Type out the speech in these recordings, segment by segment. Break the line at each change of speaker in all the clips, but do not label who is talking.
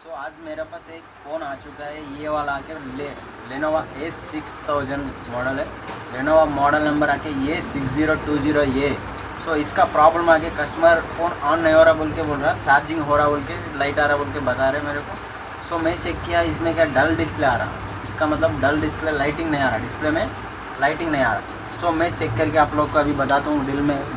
सो आज मेरे पास एक फ़ोन आ चुका है, ये वाला आके लेनोवा A6000 मॉडल है। लेनोवा मॉडल नंबर आके A6020A। सो इसका प्रॉब्लम आके कस्टमर फ़ोन ऑन नहीं हो रहा बोल के बोल रहा, चार्जिंग हो रहा बोल के, लाइट आ रहा बोल के बता रहे मेरे को। सो मैं चेक किया, इसमें क्या डल डिस्प्ले आ रहा। इसका मतलब डल डिस्प्ले, लाइटिंग नहीं आ रहा, डिस्प्ले में लाइटिंग नहीं आ रहा। सो मैं चेक करके आप लोग को अभी बताता हूँ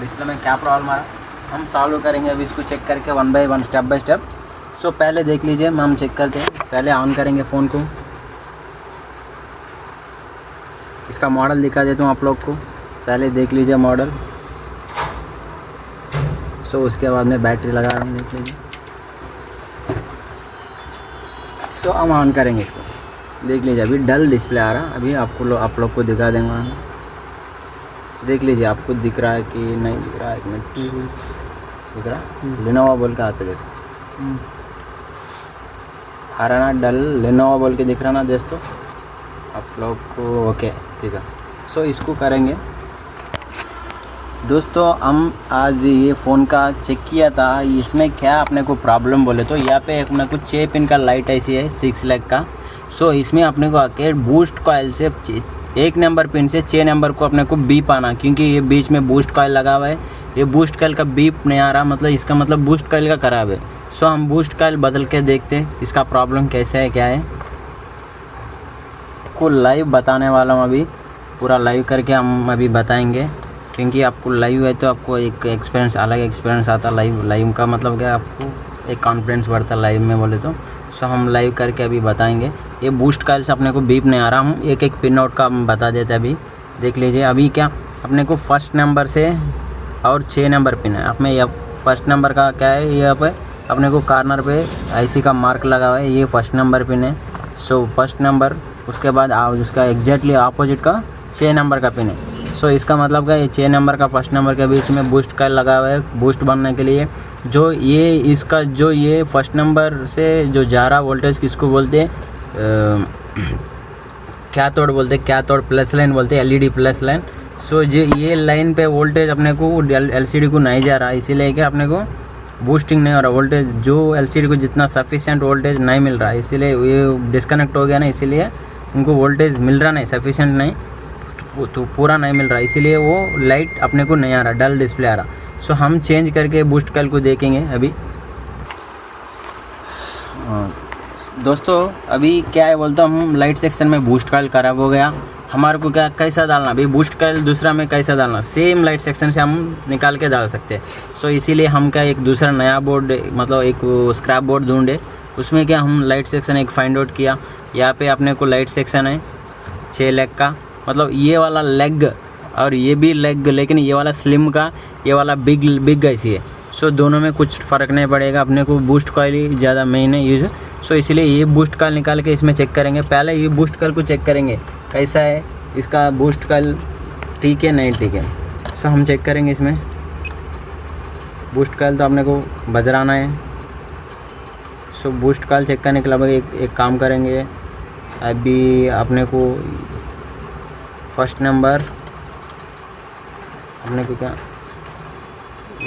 डिस्प्ले में क्या प्रॉब्लम आ रहा। हम सॉल्व करेंगे अभी इसको चेक करके one by one, step by step. So पहले देख लीजिए, हम चेक करते हैं। पहले ऑन करेंगे फ़ोन को, इसका मॉडल दिखा देता हूँ आप लोग को। पहले देख लीजिए मॉडल। सो उसके बाद में बैटरी लगा रहा हूँ, देख लीजिए। सो हम ऑन करेंगे इसको, देख लीजिए अभी डल डिस्प्ले आ रहा। अभी आप लोग को दिखा देंगे, देख लीजिए आपको दिख रहा है कि नहीं दिख रहा है। एक मिनट, दिख रहा लेनोवा बोल के आते देखो, आ रहा ना डल लेनोवा बोल के दिख रहा ना दोस्तों आप लोग को। ओके ठीक है। सो इसको करेंगे दोस्तों। हम आज ये फ़ोन का चेक किया था, इसमें क्या अपने को प्रॉब्लम बोले तो यहाँ पे अपने को 6 पिन का लाइट ऐसी है 6 लेग का। सो इसमें अपने को आके बूस्ट कॉइल से 1 नंबर पिन से 6 नंबर को अपने को बीप आना, क्योंकि ये बीच में बूस्ट कॉइल लगा हुआ है। ये बूस्ट कॉइल का बीप नहीं आ रहा, मतलब इसका मतलब बूस्ट कॉइल का खराब है। सो हम बूस्ट कॉइल बदल के देखते हैं इसका प्रॉब्लम कैसे है, क्या है। आपको लाइव बताने वाला हूँ, अभी पूरा लाइव करके हम अभी बताएंगे, क्योंकि आपको लाइव है तो आपको एक एक्सपीरियंस, अलग एक्सपीरियंस आता। लाइव का मतलब क्या, आपको एक कॉन्फिडेंस बढ़ता लाइव में बोले तो। सो हम लाइव करके अभी बताएंगे। ये बूस्ट कॉइल से अपने को बीप नहीं आ रहा। हम एक पिन आउट का हम बता देते अभी, देख लीजिए। अभी क्या अपने को फर्स्ट नंबर से और 6 नंबर पिन है। आप में यह फर्स्ट नंबर का क्या है, यहाँ पे अपने को कॉर्नर पे IC का मार्क लगा हुआ है, ये फर्स्ट नंबर पिन है। सो फर्स्ट नंबर, उसके बाद उसका एग्जैक्टली अपोजिट का 6 नंबर का पिन है। सो इसका मतलब क्या, ये 6 नंबर का फर्स्ट नंबर के बीच में बूस्ट कॉइल लगा हुआ है, बूस्ट बनने के लिए। जो ये इसका जो ये फर्स्ट नंबर से जो जा रहा वोल्टेज किसको बोलते हैं, कैथोड बोलते हैं, कैथोड प्लस लाइन बोलते हैं, LED प्लस लाइन। सो जो ये लाइन पे वोल्टेज अपने को LCD को नहीं जा रहा, इसीलिए कि अपने को बूस्टिंग नहीं हो रहा वोल्टेज। जो LCD को जितना सफिशिएंट वोल्टेज नहीं मिल रहा, इसीलिए ये डिस्कनेक्ट हो गया ना, इसीलिए उनको वोल्टेज मिल रहा नहीं, सफिशिएंट नहीं, तो पूरा नहीं मिल रहा, इसीलिए वो लाइट अपने को नहीं आ रहा, डल डिस्प्ले आ रहा। सो हम चेंज करके बूस्ट कॉइल को देखेंगे अभी। दोस्तों अभी क्या है बोलता हूँ, हम लाइट सेक्शन में बूस्ट कॉइल खराब हो गया। हमारे को क्या कैसा डालना, अभी बूस्ट कॉइल दूसरा में कैसा डालना, सेम लाइट सेक्शन से हम निकाल के डाल सकते हैं। सो इसीलिए हम क्या एक दूसरा नया बोर्ड, मतलब एक स्क्रैप बोर्ड ढूंढे। उसमें क्या हम लाइट सेक्शन एक फाइंड आउट किया। यहाँ पे अपने को लाइट सेक्शन है 6 लेग का, मतलब ये वाला लेग और ये भी लेग, लेकिन ये वाला स्लिम का, ये वाला बिग ऐसी है। सो दोनों में कुछ फ़र्क नहीं पड़ेगा, अपने को बूस्ट कॉइल ही ज़्यादा मेन है यूज़। सो इसलिए ये बूस्ट कॉइल निकाल के इसमें चेक करेंगे। पहले ये बूस्ट कॉइल को चेक करेंगे कैसा है इसका बूस्ट कॉइल, ठीक है नहीं ठीक है। सो हम चेक करेंगे इसमें बूस्ट कॉइल, तो अपने को बजराना है। सो बूस्ट कॉइल चेक करने के लिए एक काम करेंगे। अभी अपने को फर्स्ट नंबर, अपने को क्या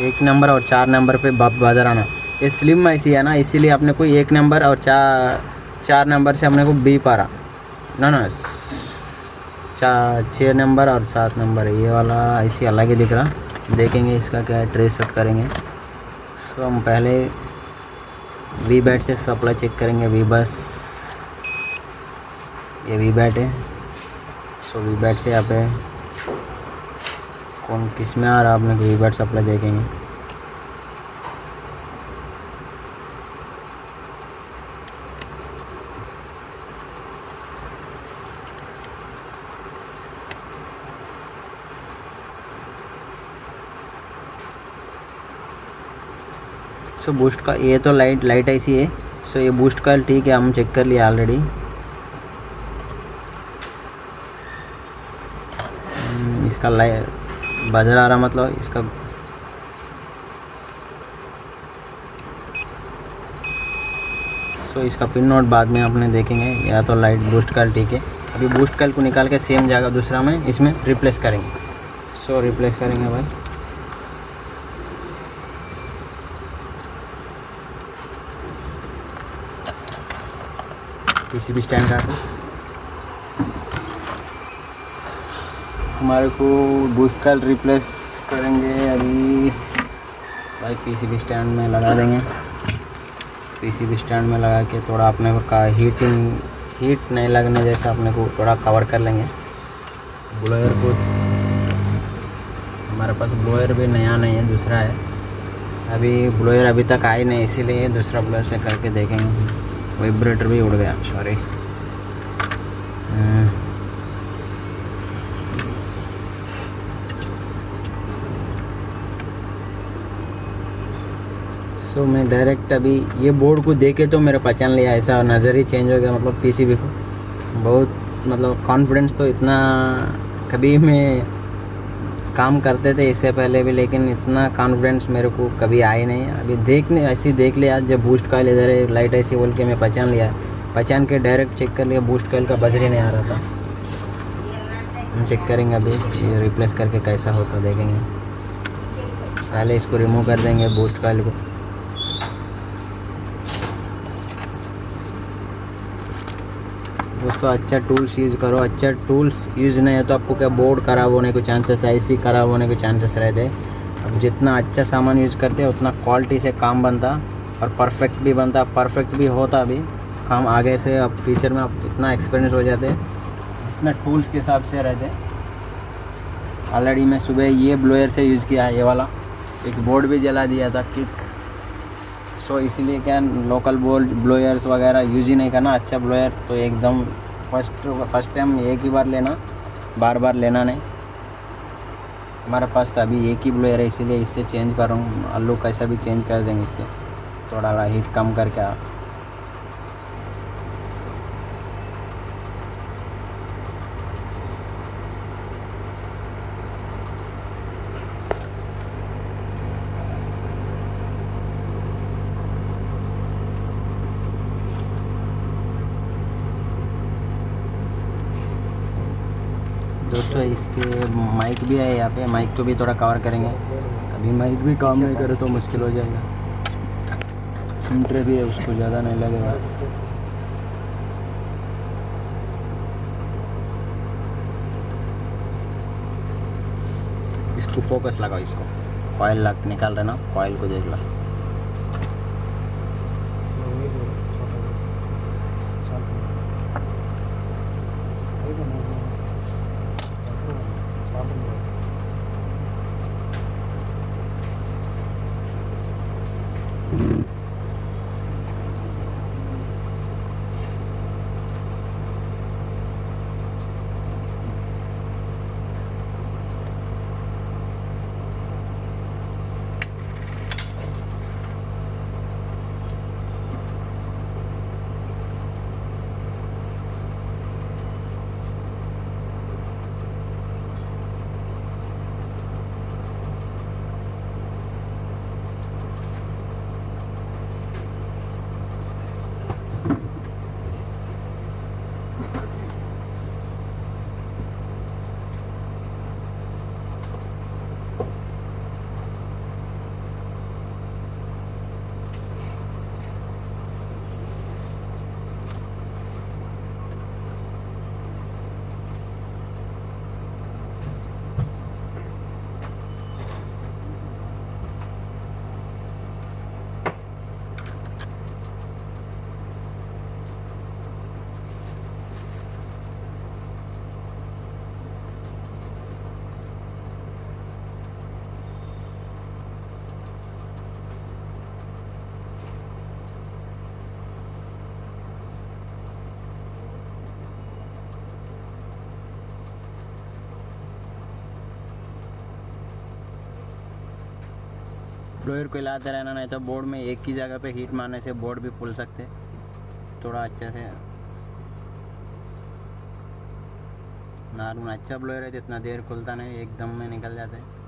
1 नंबर और 4 नंबर पे बजराना। ये स्लिम ऐसी है ना, इसीलिए अपने को 1 नंबर और 4 नंबर से अपने को बीप आ रहा ना 6 नंबर और 7 नंबर है। ये वाला ऐसी अलग ही दिख रहा, देखेंगे इसका क्या है, ट्रेस आउट करेंगे। सो हम पहले Vbat से सप्लाई चेक करेंगे। Vbus, ये Vbat है। सो Vbat से यहाँ पे कौन किस में आ रहा, अपने को Vbat सप्लाई देखेंगे। सो बूस्ट का ये तो लाइट ऐसी है। सो ये बूस्ट का ठीक है, हम चेक कर लिया ऑलरेडी। इसका लाइट बजर आ रहा, मतलब इसका इसका पिन नोट बाद में अपने देखेंगे। या तो लाइट बूस्ट कॉइल ठीक है। अभी बूस्ट कॉइल को निकाल के सेम जगह दूसरा में इसमें रिप्लेस करेंगे। सो रिप्लेस करेंगे भाई। पीसीबी स्टैंड का तो हमारे को बूस्ट कॉइल रिप्लेस करेंगे अभी भाई। पीसीबी स्टैंड में लगा देंगे। पीसीबी स्टैंड में लगा के थोड़ा अपने को का हीट नहीं लगने जैसा अपने को थोड़ा कवर कर लेंगे। ब्लोअर को हमारे पास ब्लोअर भी नया नहीं है, दूसरा है। अभी ब्लोअर अभी तक आई नहीं, इसीलिए दूसरा ब्लोअर से करके देखेंगे। वाइब्रेटर भी उड़ गया, सॉरी। सो मैं डायरेक्ट अभी ये बोर्ड को देखे तो मेरा पहचान लिया, ऐसा नज़र ही चेंज हो गया। मतलब पीसीबी को बहुत मतलब कॉन्फिडेंस तो इतना कभी मैं काम करते थे इससे पहले भी, लेकिन इतना कॉन्फिडेंस मेरे को कभी आया नहीं। अभी देखने ऐसे ही देख लिया, जब बूस्ट कॉइल इधर है लाइट ऐसी बोल के मैं पहचान लिया, पहचान के डायरेक्ट चेक कर लिया। बूस्ट कॉइल का बजर ही नहीं आ रहा था। हम चेक करेंगे अभी ये रिप्लेस करके कैसा होता देखेंगे। पहले इसको रिमूव कर देंगे बूस्ट कॉइल को। दोस्तों अच्छा टूल्स यूज़ करो, अच्छा टूल्स यूज़ नहीं है तो आपको क्या बोर्ड ख़राब होने के चांसेस, आईसी ख़राब होने के चांसेस रहते हैं। अब जितना अच्छा सामान यूज़ करते हैं उतना क्वालिटी से काम बनता और परफेक्ट भी बनता। परफेक्ट भी होता भी काम आगे से। अब फ्यूचर में आप इतना एक्सपीरियंस हो जाते जितना टूल्स के हिसाब से रहते। ऑलरेडी मैं सुबह ये ब्लोअर से यूज़ किया है, ये वाला एक बोर्ड भी जला दिया था किक। सो इसीलिए क्या लोकल ब्लोअर्स वगैरह यूज़ ही नहीं करना। अच्छा ब्लोअर तो एकदम फर्स्ट टाइम एक ही बार लेना, बार बार लेना नहीं। हमारे पास तो अभी एक ही ब्लोअर है, इसीलिए इससे चेंज कर रहा हूँ। आलू कैसा भी चेंज कर देंगे इससे, थोड़ा हीट कम करके। दोस्तों इसके माइक भी है यहाँ पे, माइक को भी थोड़ा कवर करेंगे। अभी माइक भी काम नहीं करे तो मुश्किल हो जाएगा। सिमट्रे भी है, उसको ज़्यादा नहीं लगेगा। इसको फोकस लगाओ, इसको कॉइल निकाल रहे ना, कॉइल को देख लो। ब्लोअर को हिलाते रहना, नहीं तो बोर्ड में एक ही जगह पे हीट मारने से बोर्ड भी फूल सकते। थोड़ा अच्छे से नॉर्मल अच्छा ब्लोअर है तो इतना देर खुलता नहीं, एकदम में निकल जाता है।